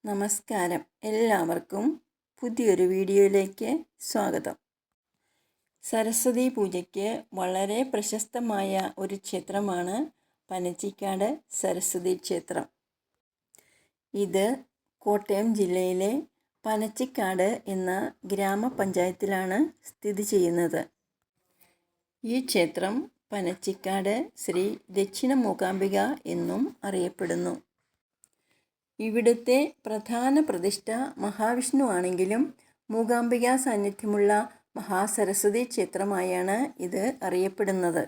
നമസ്കാരം. എല്ലാവർക്കും പുതിയൊരു വീഡിയോയിലേക്ക് സ്വാഗതം. സരസ്വതി പൂജയ്ക്ക് വളരെ പ്രശസ്തമായ ഒരു ക്ഷേത്രമാണ് പനച്ചിക്കാട് സരസ്വതി ക്ഷേത്രം. ഇത് കോട്ടയം ജില്ലയിലെ പനച്ചിക്കാട് എന്ന ഗ്രാമപഞ്ചായത്തിലാണ് സ്ഥിതി ചെയ്യുന്നത്. ഈ ക്ഷേത്രം പനച്ചിക്കാട് ശ്രീ ദക്ഷിണ മൂകാംബിക എന്നും അറിയപ്പെടുന്നു. ഇവിടുത്തെ പ്രധാന പ്രതിഷ്ഠ മഹാവിഷ്ണു ആണെങ്കിലും മൂകാംബിക സാന്നിധ്യമുള്ള മഹാസരസ്വതി ക്ഷേത്രമായാണ് ഇത് അറിയപ്പെടുന്നത്.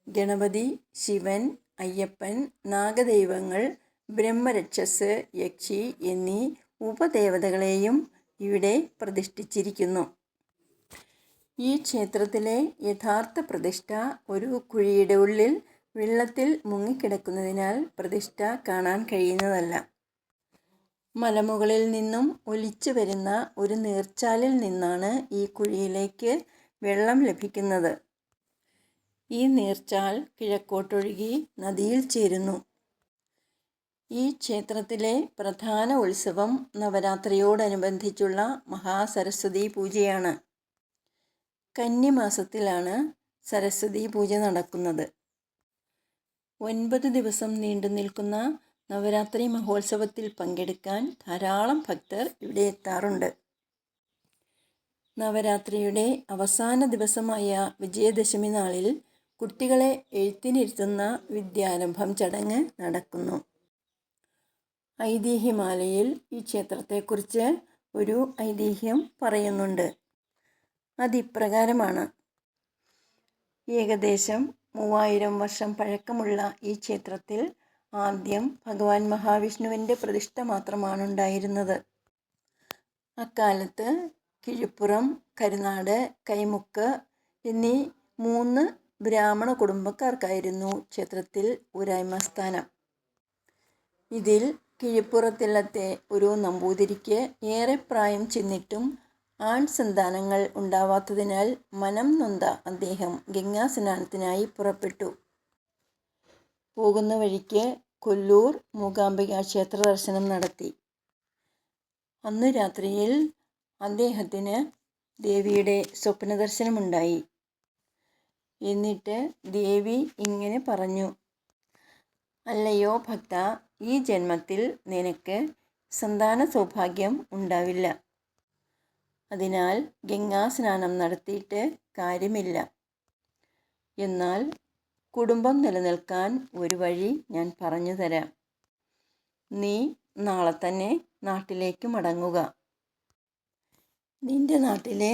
ഗണപതി, ശിവൻ, അയ്യപ്പൻ, നാഗദൈവങ്ങൾ, ബ്രഹ്മരക്ഷസ്, യക്ഷി എന്നീ ഉപദേവതകളെയും ഇവിടെ പ്രതിഷ്ഠിച്ചിരിക്കുന്നു. ഈ ക്ഷേത്രത്തിലെ യഥാർത്ഥ പ്രതിഷ്ഠ ഒരു കുഴിയുടെ ഉള്ളിൽ വെള്ളത്തിൽ മുങ്ങിക്കിടക്കുന്നതിനാൽ പ്രതിഷ്ഠ കാണാൻ കഴിയുന്നതല്ല. മലമുകളിൽ നിന്നും ഒലിച്ചു വരുന്ന ഒരു നീർച്ചാലിൽ നിന്നാണ് ഈ കുഴിയിലേക്ക് വെള്ളം ലഭിക്കുന്നത്. ഈ നീർച്ചാൽ കിഴക്കോട്ടൊഴുകി നദിയിൽ ചേരുന്നു. ഈ ക്ഷേത്രത്തിലെ പ്രധാന ഉത്സവം നവരാത്രിയോടനുബന്ധിച്ചുള്ള മഹാസരസ്വതി പൂജയാണ്. കന്നിമാസത്തിലാണ് സരസ്വതി പൂജ നടക്കുന്നത്. 9 ദിവസം നീണ്ടു നിൽക്കുന്ന നവരാത്രി മഹോത്സവത്തിൽ പങ്കെടുക്കാൻ ധാരാളം ഭക്തർ ഇവിടെ എത്താറുണ്ട്. നവരാത്രിയുടെ അവസാന ദിവസമായ വിജയദശമി നാളിൽ കുട്ടികളെ എഴുത്തിനിരുത്തുന്ന വിദ്യാരംഭം ചടങ്ങ് നടക്കുന്നു. ഐതിഹ്യമാലയിൽ ഈ ക്ഷേത്രത്തെക്കുറിച്ച് ഒരു ഐതിഹ്യം പറയുന്നുണ്ട്. അതിപ്രകാരമാണ്. ഏകദേശം 3000 വർഷം പഴക്കമുള്ള ഈ ക്ഷേത്രത്തിൽ ആദ്യം ഭഗവാൻ മഹാവിഷ്ണുവിൻ്റെ പ്രതിഷ്ഠ മാത്രമാണുണ്ടായിരുന്നത്. അക്കാലത്ത് കിഴിപ്പുറം, കരുനാട്, കൈമുക്ക് എന്നീ 3 ബ്രാഹ്മണ കുടുംബക്കാർക്കായിരുന്നു ക്ഷേത്രത്തിൽ ഊരായ്മ സ്ഥാനം. ഇതിൽ കിഴിപ്പുറത്തില്ലത്തെ ഒരു നമ്പൂതിരിക്ക് ഏറെ പ്രായം ചെന്നിട്ടും ആൺസന്താനങ്ങൾ ഉണ്ടാവാത്തതിനാൽ മനം നൊന്ത അദ്ദേഹം ഗംഗാസ്നാനത്തിനായി പുറപ്പെട്ടു. പോകുന്ന വഴിക്ക് കൊല്ലൂർ മൂകാംബിക ക്ഷേത്ര ദർശനം നടത്തി. അന്നു രാത്രിയിൽ അദ്ദേഹത്തിന് ദേവിയുടെ സ്വപ്നദർശനമുണ്ടായി. എന്നിട്ട് ദേവി ഇങ്ങനെ പറഞ്ഞു: "അല്ലയോ ഭക്ത, ഈ ജന്മത്തിൽ നിനക്ക് സന്താന സൗഭാഗ്യം ഉണ്ടാവില്ല. അതിനാൽ ഗംഗാസ്നാനം നടത്തിയിട്ട് കാര്യമില്ല. എന്നാൽ കുടുംബം നിലനിൽക്കാൻ ഒരു വഴി ഞാൻ പറഞ്ഞു തരാം. നീ നാളെ തന്നെ നാട്ടിലേക്ക് മടങ്ങുക. നിന്റെ നാട്ടിലെ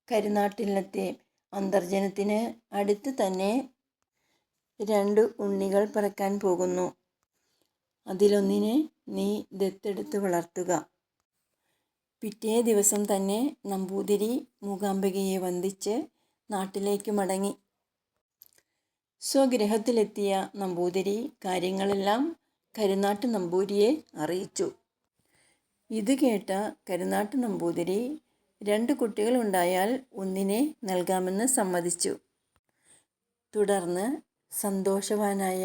കരുനാട്ടില്ലത്തെ അന്തർജനത്തിന് അടുത്ത് തന്നെ 2 ഉണ്ണികൾ പിറക്കാൻ പോകുന്നു. അതിലൊന്നിനെ നീ ദത്തെടുത്ത് വളർത്തുക." പിറ്റേ ദിവസം തന്നെ നമ്പൂതിരി മൂകാംബികയെ വന്ദിച്ച് നാട്ടിലേക്ക് മടങ്ങി. സ്വഗൃഹത്തിലെത്തിയ നമ്പൂതിരി കാര്യങ്ങളെല്ലാം കരുനാട്ട് നമ്പൂതിരിയെ അറിയിച്ചു. ഇത് കേട്ട കരുനാട്ട് നമ്പൂതിരി 2 കുട്ടികളുണ്ടായാൽ ഒന്നിനെ നൽകാമെന്ന് സമ്മതിച്ചു. തുടർന്ന് സന്തോഷവാനായ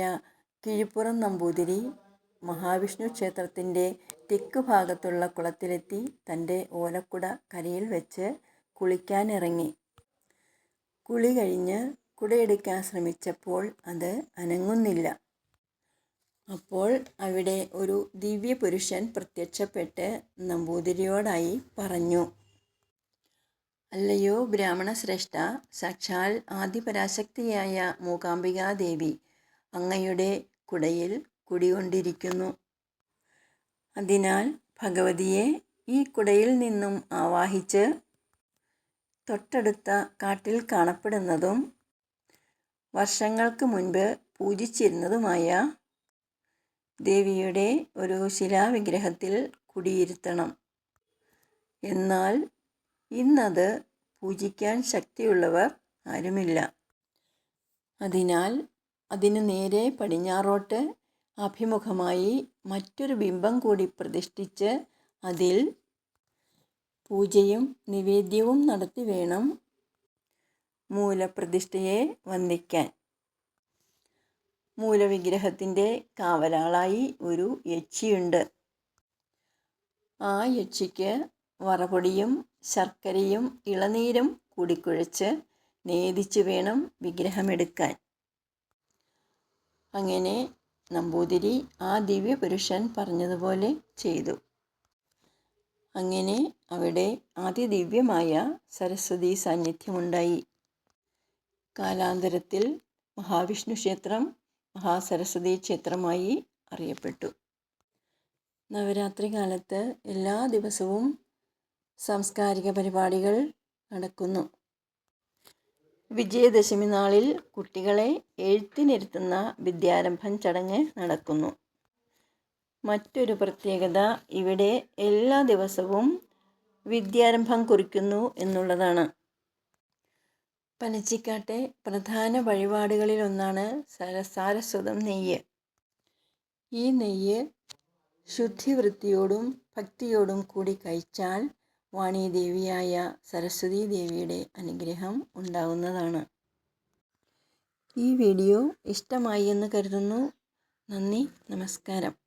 കിഴിപ്പുറം നമ്പൂതിരി മഹാവിഷ്ണു ക്ഷേത്രത്തിൻ്റെ തെക്ക് ഭാഗത്തുള്ള കുളത്തിലെത്തി തൻ്റെ ഓലക്കുട കരയിൽ വെച്ച് കുളിക്കാനിറങ്ങി. കുളി കഴിഞ്ഞ് കുടയെടുക്കാൻ ശ്രമിച്ചപ്പോൾ അത് അനങ്ങുന്നില്ല. അപ്പോൾ അവിടെ ഒരു ദിവ്യപുരുഷൻ പ്രത്യക്ഷപ്പെട്ട് നമ്പൂതിരിയോടായി പറഞ്ഞു: "അല്ലയോ ബ്രാഹ്മണ ശ്രേഷ്ഠ, സാക്ഷാൽ ആദിപരാശക്തിയായ മൂകാംബികാദേവി അങ്ങയുടെ കുടയിൽ കുടികൊണ്ടിരിക്കുന്നു. അതിനാൽ ഭഗവതിയെ ഈ കുടയിൽ നിന്നും ആവാഹിച്ച് തൊട്ടടുത്ത കാട്ടിൽ കാണപ്പെടുന്നതും വർഷങ്ങൾക്ക് മുൻപ് പൂജിച്ചിരുന്നതുമായ ദേവിയുടെ ഒരു ശിലാവിഗ്രഹത്തിൽ കുടിയിരുത്തണം. എന്നാൽ ഇന്നത് പൂജിക്കാൻ ശക്തിയുള്ളവർ ആരുമില്ല. അതിനാൽ അതിനു നേരെ പടിഞ്ഞാറോട്ട് അഭിമുഖമായി മറ്റൊരു ബിംബം കൂടി പ്രതിഷ്ഠിച്ച് അതിൽ പൂജയും നിവേദ്യവും നടത്തി വേണം മൂലപ്രതിഷ്ഠയെ വന്ദിക്കാൻ. മൂലവിഗ്രഹത്തിൻ്റെ കാവലാളായി ഒരു യക്ഷിയുണ്ട്. ആ യക്ഷിക്ക് വറപൊടിയും ശർക്കരയും ഇളനീരും കൂടിക്കുഴച്ച് നേദിച്ച് വേണം വിഗ്രഹമെടുക്കാൻ. അങ്ങനെ നമ്പൂതിരി ആ ദിവ്യപുരുഷൻ പറഞ്ഞതുപോലെ ചെയ്തു. അങ്ങനെ അവിടെ അതിദിവ്യമായ സരസ്വതി സാന്നിധ്യമുണ്ടായി. കാലാന്തരത്തിൽ മഹാവിഷ്ണു ക്ഷേത്രം മഹാസരസ്വതി ക്ഷേത്രമായി അറിയപ്പെട്ടു. നവരാത്രി കാലത്ത് എല്ലാ ദിവസവും സാംസ്കാരിക പരിപാടികൾ നടക്കുന്നു. വിജയദശമി നാളിൽ കുട്ടികളെ എഴുത്തിനിരുത്തുന്ന വിദ്യാരംഭം ചടങ്ങ് നടക്കുന്നു. മറ്റൊരു പ്രത്യേകത ഇവിടെ എല്ലാ ദിവസവും വിദ്യാരംഭം കുറിക്കുന്നു എന്നുള്ളതാണ്. പനച്ചിക്കാട്ടെ പ്രധാന വഴിപാടുകളിലൊന്നാണ് സാരസ്വതം നെയ്യ്. ഈ നെയ്യ് ശുദ്ധിവൃത്തിയോടും ഭക്തിയോടും കൂടി കഴിച്ചാൽ വാണീദേവിയായ സരസ്വതി ദേവിയുടെ അനുഗ്രഹം ഉണ്ടാകുന്നതാണ്. ഈ വീഡിയോ ഇഷ്ടമായി എന്ന് കരുതുന്നു. നന്ദി, നമസ്കാരം.